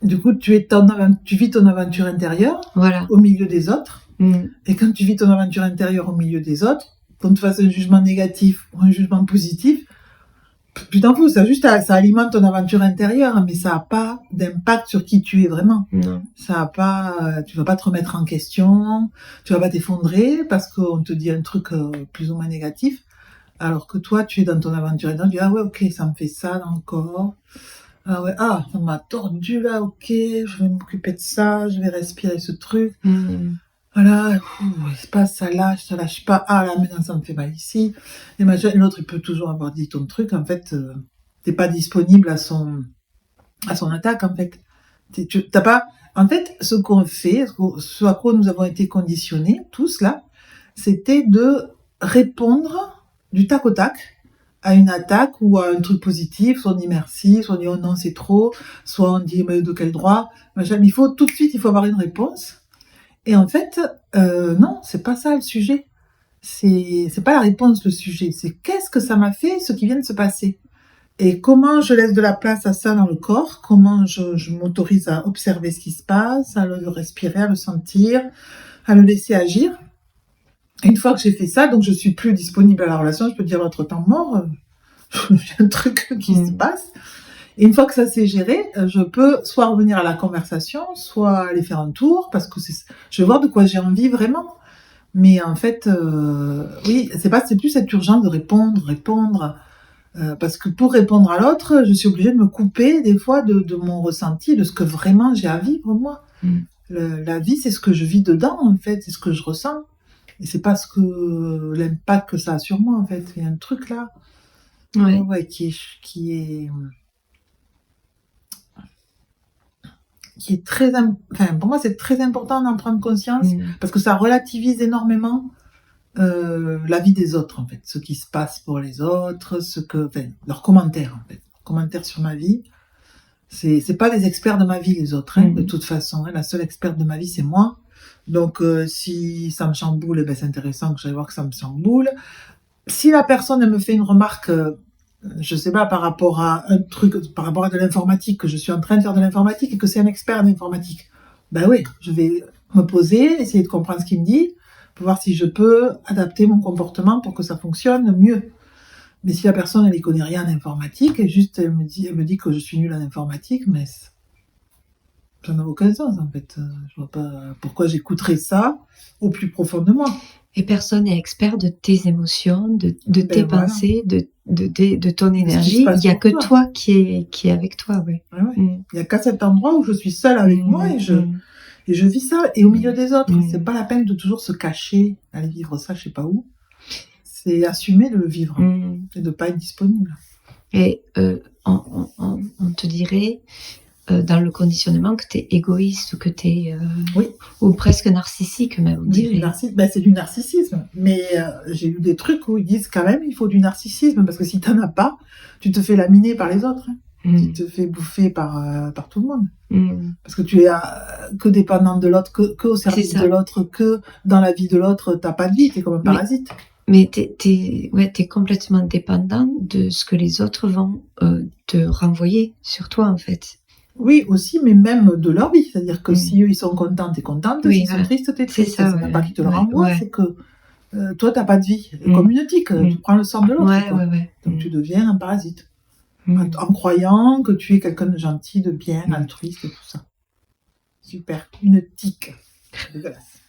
Du coup, tu vis ton aventure intérieure Voilà. au milieu des autres. Et quand tu vis ton aventure intérieure au milieu des autres, qu'on te fasse un jugement négatif ou un jugement positif, tu t'en fous, ça alimente ton aventure intérieure, mais ça n'a pas d'impact sur qui tu es vraiment. Non. Tu vas pas te remettre en question, tu vas pas t'effondrer parce qu'on te dit un truc plus ou moins négatif, alors que toi, tu es dans ton aventure intérieure, tu dis, ah ouais, ok, ça me fait ça dans le corps. Ah ouais, ça m'a tordu là, ok, je vais m'occuper de ça, je vais respirer ce truc. Voilà, il se passe, ça lâche pas. Ah là, maintenant ça me fait mal ici. Et l'autre, il peut toujours avoir dit ton truc. En fait, t'es pas disponible à son attaque, en fait. T'as pas, en fait, ce qu'on fait, ce à quoi nous avons été conditionnés, tous là, c'était de répondre du tac au tac à une attaque ou à un truc positif, soit on dit merci, soit on dit oh non c'est trop, soit on dit mais de quel droit, machin. Il faut tout de suite, il faut avoir une réponse. Et en fait, non, c'est pas ça le sujet. C'est pas la réponse le sujet. C'est qu'est-ce que ça m'a fait, ce qui vient de se passer. Et comment je laisse de la place à ça dans le corps, comment je m'autorise à observer ce qui se passe, à le respirer, à le sentir, à le laisser agir. Et une fois que j'ai fait ça, donc je suis plus disponible à la relation, je peux dire votre temps mort, j'ai un truc qui se passe. Et une fois que ça s'est géré, je peux soit revenir à la conversation, soit aller faire un tour, parce que je vais voir de quoi j'ai envie vraiment. Mais en fait, oui, c'est plus cette urgence de répondre, parce que pour répondre à l'autre, je suis obligée de me couper des fois de mon ressenti, de ce que vraiment j'ai à vivre moi. La vie, c'est ce que je vis dedans en fait, c'est ce que je ressens. Et c'est pas l'impact que ça a sur moi en fait. Il y a un truc là, ouais, qui est très, enfin pour moi c'est très important d'en prendre conscience parce que ça relativise énormément la vie des autres en fait, ce qui se passe pour les autres, leurs commentaires en fait, commentaires sur ma vie. C'est pas les experts de ma vie les autres, de toute façon. La seule experte de ma vie c'est moi. Donc si ça me chamboule, eh ben, c'est intéressant que j'aille voir que ça me chamboule. Si la personne me fait une remarque, je sais pas, par rapport à un truc, par rapport à de l'informatique, que je suis en train de faire de l'informatique et que c'est un expert d'informatique, ben oui, je vais me poser, essayer de comprendre ce qu'il me dit, pour voir si je peux adapter mon comportement pour que ça fonctionne mieux. Mais si la personne, elle ne connaît rien en informatique, et juste elle me dit que je suis nulle en informatique, mais ça n'a aucun sens en fait. Je vois pas pourquoi j'écouterais ça au plus profond de moi. Et personne n'est expert de tes émotions, de tes pensées, de ton énergie. Il n'y a que toi qui est avec toi. Ouais. Il n'y a qu'à cet endroit où je suis seule avec moi et je vis ça. Et au milieu des autres, c'est pas la peine de toujours se cacher, aller vivre ça, je sais pas où. C'est assumer de le vivre et de pas être disponible. Et on te dirait dans le conditionnement que tu es égoïste ou que tu es ou presque narcissique même, on dirait. C'est du narcissisme. Mais j'ai lu des trucs où ils disent quand même il faut du narcissisme parce que si t'en as pas, tu te fais laminer par les autres. Tu te fais bouffer par tout le monde. Parce que tu es que dépendant de l'autre, que au service de l'autre, que dans la vie de l'autre, t'as pas de vie, t'es comme un parasite. Mais t'es complètement dépendant de ce que les autres vont te renvoyer sur toi en fait. Oui, aussi, mais même de leur vie. C'est-à-dire que si eux, ils sont contents, t'es contente. S'ils sont tristes, t'es triste. C'est même pas qu'ils te le renvoient, c'est que toi, t'as pas de vie. Comme une tique, tu prends le sang de l'autre. Donc tu deviens un parasite. En croyant que tu es quelqu'un de gentil, de bien, altruiste et tout ça. Super. Une tique. C'est dégueulasse.